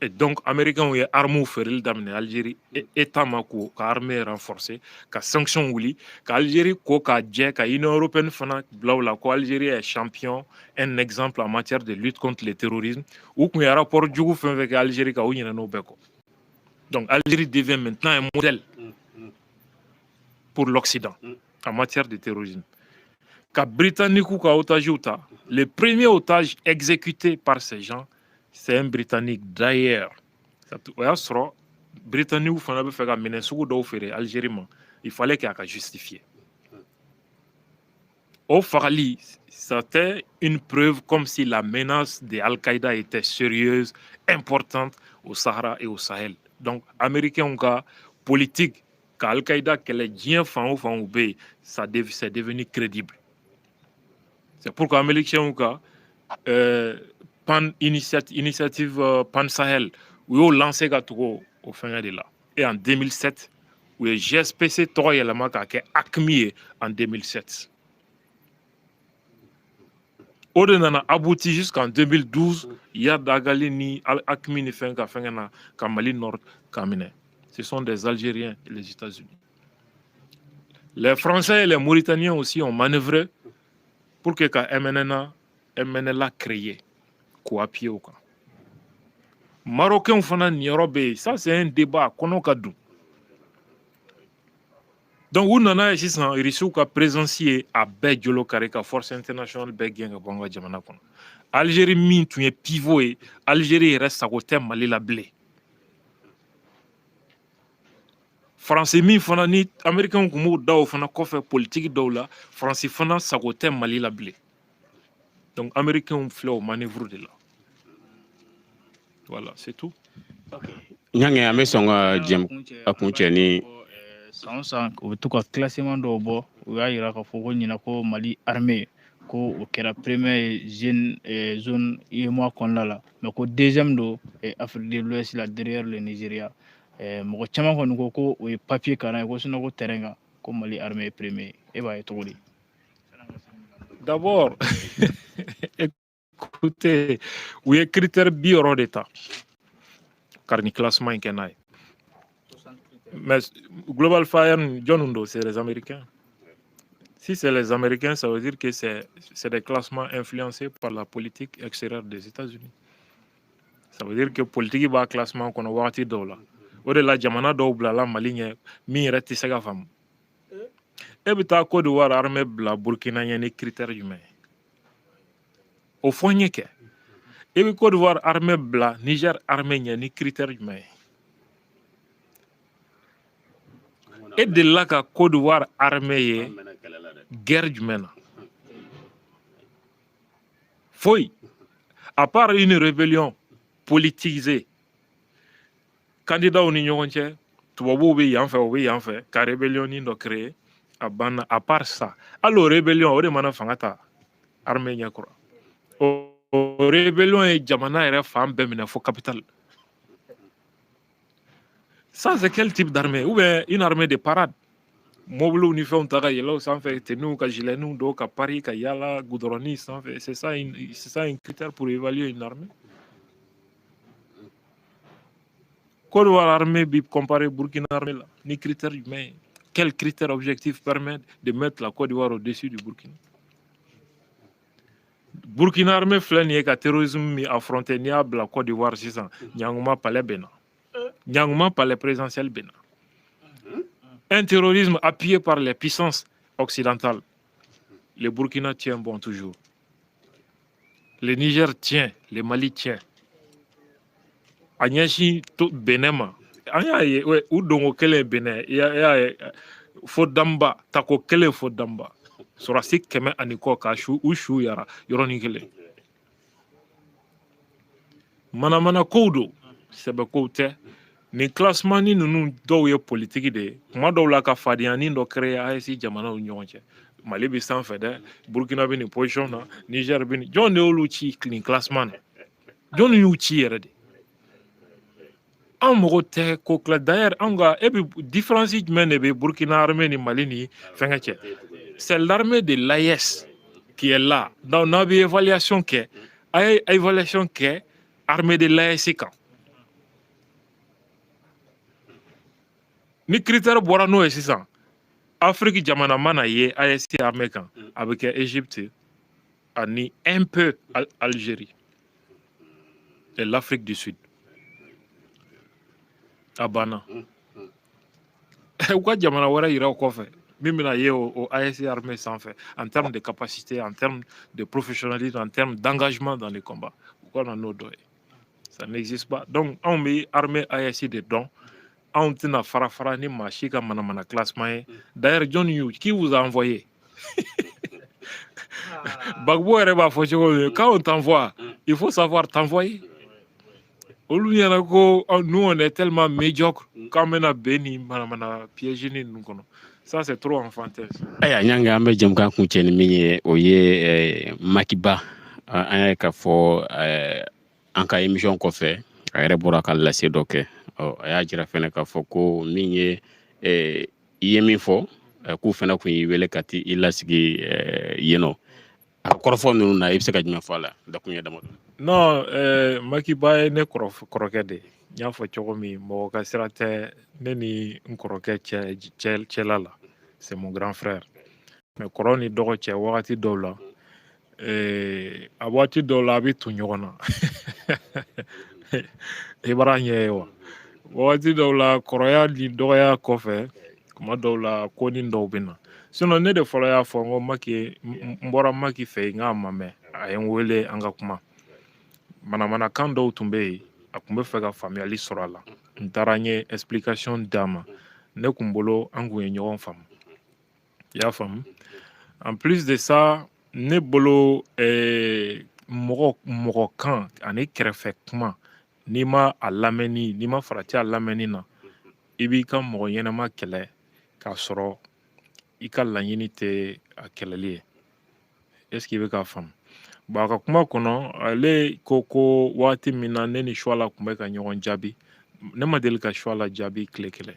Speaker 1: et donc américains ye armes feereli daminɛ Algérie état ma ko ka armée renforcer ka sanction wuli ka Algérie ko k'a jɛ ka Union européenne fana bila la ko Algérie est champion un exemple en matière de lutte contre le terrorisme u kun ye rapport jugu fɛn fɛn kɛ Algérie ka u ɲinɛ n'o bɛɛ kɔ donc Algérie devient maintenant un modèle pour l'Occident en matière de terrorisme. Quand Britannique ou otage le premier otage exécuté par ces gens, c'est un Britannique d'ailleurs. Britannique ou fana fait ka minen sugu dɔw feere Algérie ma, il fallait qu'il y ait justifier. Au fagali, c'était une preuve comme si la menace de Al-Qaïda était sérieuse, importante au Sahara et au Sahel. Donc, Américains ont une politique qu'Al-Qaïda, qu'elle est bien fan ou c'est devenu crédible. C'est pourquoi les Américains ont initiative Pan Sahel, où ils ont lancé au fin de là. Et en 2007, où le GSPC a été ACMI en 2007. Au-delà a abouti jusqu'en 2012, il y a Dagali ni ACMI ni Mali Nord Kamine. Ce sont des Algériens et les États-Unis. Les Français et les Mauritaniens aussi ont manœuvré pour que MNLA créé quoi pied au camp. Marocains fana Niorobe, ça c'est un débat qu'on a dou. Donc on a ici sans risque qu'à présentier à Bedjolo Kareka force internationale Bedjenga Banga Jamana kono. Algérie min tu es pivot et Algérie reste à côté Mali la blé. Français min fana ni américain ko mo daw fana ko fait politique daw la français fana sa côté Mali la blé. Donc américain flow manœuvre de là. Voilà, c'est tout.
Speaker 3: OK.
Speaker 2: Nyange ame songa jem akunche ni
Speaker 3: sansan o to ka classement do bo o ya yira ka fo ko nyina ko Mali armée ko o kera premier zone UEMOA kon la mais ko deuxième do Afrique de l'Ouest là derrière le Nigeria mo chama ko ko o papier kana ko sino ko terrain ko Mali armée premier e ba to di.
Speaker 1: D'abord écoutez, où est critère bioro d'état car ni classement inkenai. Mais Global Fire, John Undo, c'est les Américains. Si c'est les Américains, ça veut dire que c'est des classements influencés par la politique extérieure des États-Unis. Ça veut dire que la politique va classement qu'on a voir dola. Au-delà jamana dobla la maligne mi reti sega fam. Et bita Côte d'Ivoire armée bla Burkina y critères humains. Au fond y que. Et Côte d'Ivoire armée bla Niger armée y critères humains. Et de là que Côte d'Ivoire armée guerre humaine. Foi. À part une rébellion politisée, candidat au Union entière, tout va bien en fait, car rébellion ni no créé, à part ça. Alors rébellion, on demande fangata armée nya quoi. Rébellion et jamana era femme bemina fo capital. Ça c'est quel type d'armée? Ou bien une armée de parade? Mobile uniforme taga yellow sans fait tenu ka gilet nous do ka Paris ka yala goudroni sans fait c'est ça un critère pour évaluer une armée. Côte d'Ivoire armée bi comparé Burkina armée là, ni critère humain. Quel critère objectif permet de mettre la Côte d'Ivoire au-dessus du Burkina? Burkina armée flène y a terrorisme mi affronté ni à la Côte d'Ivoire 600. Nyanguma palais Bénin. Nyanguma palais présidentiel Bénin. Un terrorisme appuyé par les puissances occidentales. Le Burkina tient bon toujours. Le Niger tient, le Mali tient. Agnashi to Benema. Anya ouais ou dongo kele Benin. Ya Fodamba tako kele Fodamba. Sorasi keme aniko ka shu ushu yara yoroni kele. Mana kodo sebe kote ni classement ni nunu do ye politique de kuma do la ka fadiani do créer ASI jamana o nyonche. Mali bi sans fede Burkina bi ni position na Niger bi ni John de oluchi ni classement. John yu chi yere de. En mogote ko kla d'ailleurs anga e bi différence jumene be Burkina armée ni Mali ni fengache. C'est l'armée de l'AES qui est là. Dans notre évaluation que armée de l'AES quand. Ni critère bora no c'est ça. Afrique jamana mana ye AES armée quand avec Égypte ani un peu Algérie et l'Afrique du Sud. Abana. Pourquoi jamana wara ira ko fait? Même au ASC armée sans fait, en termes de capacité, en termes de professionnalisme, en termes d'engagement dans les combats. Pourquoi on a nos doigts? Ça n'existe pas. Donc, on met armée ASC dedans. On tient à farafara ni machika manamana classement. D'ailleurs, John Yu, qui vous a envoyé? Bagbo quand on t'envoie, il faut savoir t'envoyer. Nous, on est tellement médiocre quand on a béni, manamana piégé nous. Ça, c'est trop enfantin.
Speaker 2: Aya nyanga ambe jemka kuncheni minye oye Makiba anya ka fo anka émission ko fe ayre bora kan la sedoke aya jira fene ka fo ko minye yemi fo ku fene ku wele kati ilasigi yeno akorfo nunu na ibse ka jima fala da kunya damo
Speaker 1: non Makiba ne korokede nya fo chokomi mo ka sirate neni nkoroke chelala. C'est mon grand frère. Mais Corona dogo che wakati dola. A wakati dola bi tunyona. Ibara nyewa. Wakati dola koroya di doya kofe. Kuma dola koni ndobina. Sinon ne de folo ya fongo maki mbora maki fe nga mame. Ayenwele anga kuma. Mana kando tumbe akumbe fega familiali sorala. Ntaranye explication dama. Ne kumbolo angu yenyon fam. Ya fam. En plus de ça, ne bolo moro kan ani krefe kuma ni ma alameni ni ma farati alameni na ibi ka moro yenama kele ka soro i ka laɲini tɛ a kɛlɛli ye. Est-ce qu'il bɛ ka faamu? Bon a ka kuma kɔnɔ ale ko waati min na ne ni Suala tun bɛ ka ɲɔgɔn jaabi ne ma deli ka Suala jaabi tile kelen.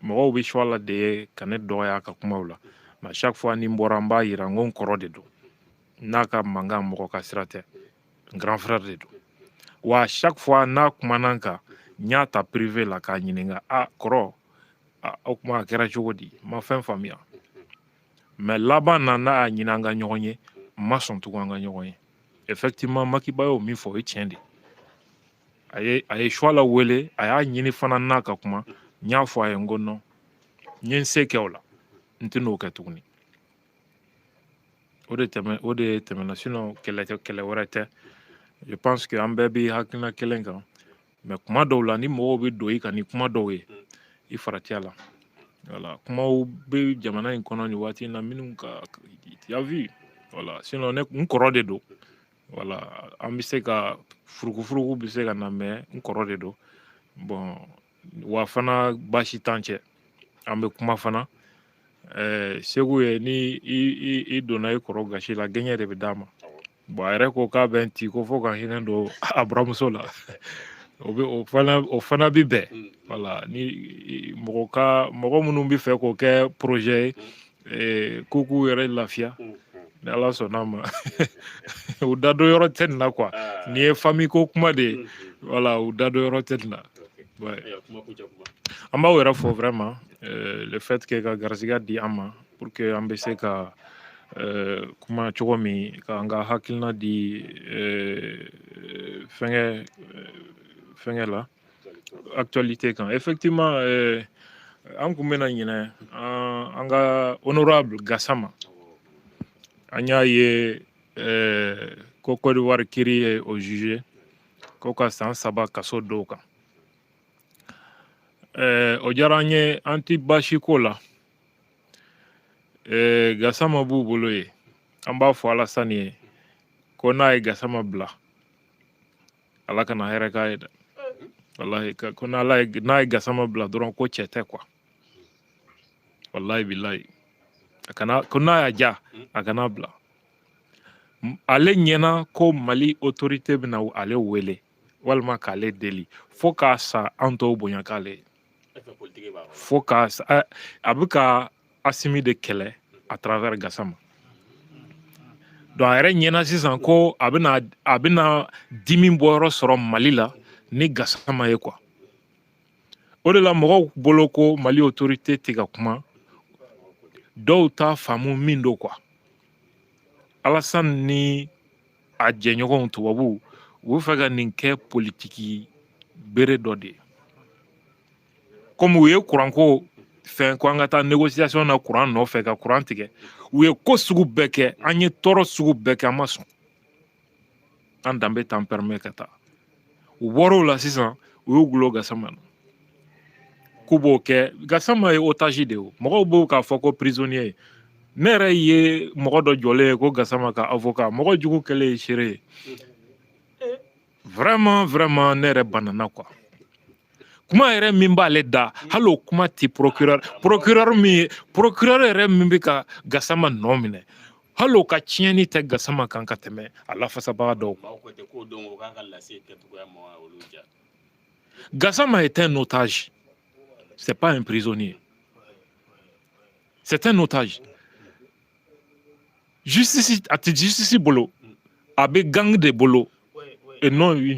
Speaker 1: Mɔgɔw bɛ Suala de ye ka ne dɔgɔya a ka kumaw la mais chaque fois ni n bɔra n b'a yira n ko n kɔrɔ de don n'a ka mankan mɔgɔ ka sira tɛ n grand frère de don wa chaque fois n'a kumana n kan n y'a ta privé la k'a ɲininka kɔrɔ o kuma a kɛra cogo di ma fɛn faamuya mais laban na n'a y'a ɲini an ka ɲɔgɔn ye n ma sɔn tugun an ka ɲɔgɔn ye effectivement Makiba y'o min fɔ o ye tiɲɛ de a ye Suala wele a y'a ɲini fana n'a ka kuma n y'a fɔ a ye n ko non n ye n se kɛ o la n tɛ n'o kɛ tuguni o de tɛmɛna sinon kɛlɛ wɛrɛ tɛ je pense que an bɛɛ bɛ hakilina kelen kan mais kuma dɔw la ni mɔgɔw bɛ don i kan ni kuma dɔw ye i farati a la voilà kumaw bɛ jamana in kɔnɔ nin waati in na minnu ka tu as vu voilà sinon n kɔrɔ de don voilà an bɛ se ka furukufuruku bɛ se ka na mais n kɔrɔ de don bon wa fana baasi t'an cɛ an bɛ kuma fana Segu ye ni i donna i kɔrɔ gasi la gɛɲɛ de bɛ d'a ma bon a yɛrɛ ko k'a bɛ n ti ko fo ka hinɛ don a buramuso la o fana bɛ bɛn voilà ni mɔgɔ minnu bɛ fɛ k'o kɛ projet ye ko k'u yɛrɛ lafiya ni Ala sɔnn'a ma u da don yɔrɔ tɛ nin na quoi ni ye famille ko kuma de ye voilà u da don yɔrɔ tɛ nin na Ouais. An b'aw yɛrɛ fɔ vraiment le fait que ka garisiga di an ma pour que an bɛ se ka kuma cogo min ka an ka hakilina di fɛngɛ la actualité kan effectivement an kun bɛna ɲinɛ an ka honorable Gassama an y'a ye ko Côte d'Ivoire kiri ye o juge ko ka san 3 kaso dɔw kan. O diyara an ye an ti baasi ko la Gassama b'u bolo ye an b'a fɔ Alasani ye ko n'a ye Gassama bila Ala kana hɛrɛ k'a ye dɛ wallahi ko n'a ye Gassama bila dɔrɔn ko cɛ tɛ quoi wallahi billahi ko n'a y'a ja a kana bila ale ɲɛna ko Mali autorité bɛna ale wele walima k'ale deli fo k'a sa an tɔw bonya k'ale fo k'a sa a bɛ ka Assimi de kɛlɛ à travers Gassama donc a yɛrɛ ɲɛna sisan ko a bɛna dimi bɔyɔrɔ sɔrɔ Mali la ni Gassama ye quoi o de la mɔgɔw bolo ko Mali autorité tɛ ka kuma dɔw t'a faamu min do quoi Alassane ni a jɛɲɔgɔnw tubabuw u bɛ fɛ ka nin kɛ politiki bere dɔ de ye comme u ye kuranko fɛn ko an ka taa négociation na kuran nɔfɛ ka kuran tigɛ u ye ko sugu bɛɛ kɛ an ye tɔɔrɔ sugu bɛɛ kɛ an ma sɔn an danbe t'an permet ka taa u bɔr'o la sisan u y'u gulo Gassama na k'u b'o kɛ Gassama ye otage de ye mɔgɔw b'o k'a fɔ ko prisonnier ne yɛrɛ ye mɔgɔ dɔ jɔlen ye ko Gassama ka avocat mɔgɔ jugu kɛlen ye seere ye vraiment ne yɛrɛ banana quoi kuma yɛrɛ min b'ale da hali o kuma ti procureur yɛrɛ min bɛ ka Gassama nɔ minɛ hali o ka tiɲɛni tɛ Gassama kan ka tɛmɛ a lafasabaga dɔw Gassama est un otage c'est pas un prisonnier c'est un otage justice a ti justice bolo a bɛ gang de bolo et non oui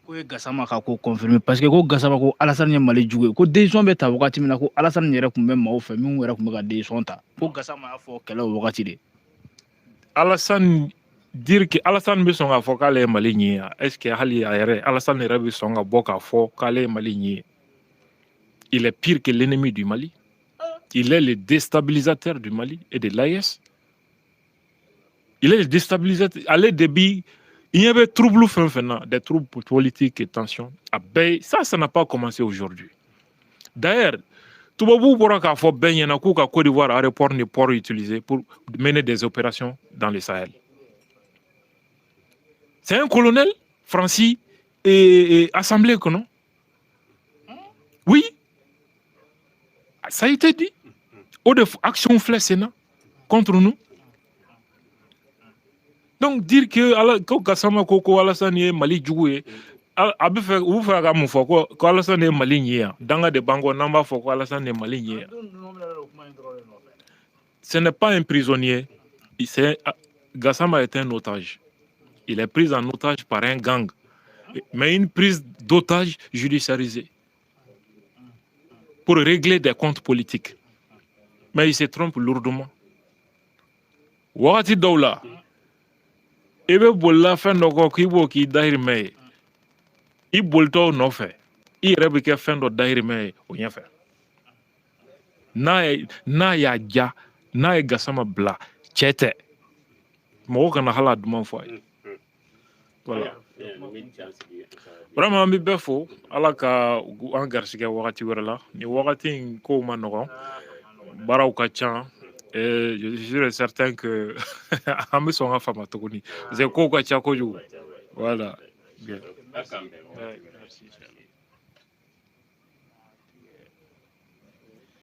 Speaker 3: ko ye Gassama ka ko confirmer parce que ko Gassama ko Alassane ye Mali jugu ye ko décision bɛ ta wagati min na ko Alassane yɛrɛ tun bɛ maaw fɛ minnu yɛrɛ tun bɛ ka décision ta ko Gassama y'a fɔ kɛlɛ o wagati de
Speaker 1: Alassane bɛ sɔn k'a fɔ k'ale ye Mali ɲɛ ye est-ce que hali a yɛrɛ Alassane yɛrɛ bɛ sɔn ka bɔ k'a fɔ k'ale ye Mali ɲɛ ye il est pire que l'ennemi du Mali il est le déstabilisateur du Mali et de l'AES il est le déstabilisateur ale depuis il y avait trouble des troubles politiques et tensions ça n'a pas commencé aujourd'hui d'ailleurs tubabu bɔra k'a fɔ bɛɛ ɲɛna k'u ka Côte d'Ivoire aéroport ni port utilisé pour mener des opérations dans le Sahel c'est un colonel français et assemblée que non oui ça a été dit au de action flèche Sénat contre nous donc dire que Gassama ko Alassane ye Mali jugu ye a bɛ fɛ u bɛ fɛ ka mun fɔ ko Alassane ye Mali ɲɛ ye danga de banko n'an b'a fɔ ko Alassane ye Mali ɲɛ ye ce n'est pas un prisonnier Gassama est un otage il est pris en otage par un gang mais une prise d'otage judiciarisée pour régler des comptes politiques mais il se trompe lourdement wagati dɔw la i bɛ bolila fɛn dɔ kɔ k'i b'o k'i dahirimɛ ye i bolitɔ nɔfɛ i yɛrɛ bɛ kɛ fɛn dɔ dahirimɛ ye o ɲɛfɛ n'a y'a ja n'a ye Gassama bila cɛ tɛ mɔgɔ kana hala duman fɔ a ye voilà vraiment an bɛ bɛɛ fo Ala ka an garisigɛ wagati wɛrɛ la ni wagati in kow ma nɔgɔn baaraw ka ca je suis certain que an bɛ sɔn ka fama tuguni parce que kow ka ca kojugu voilà bien. Merci.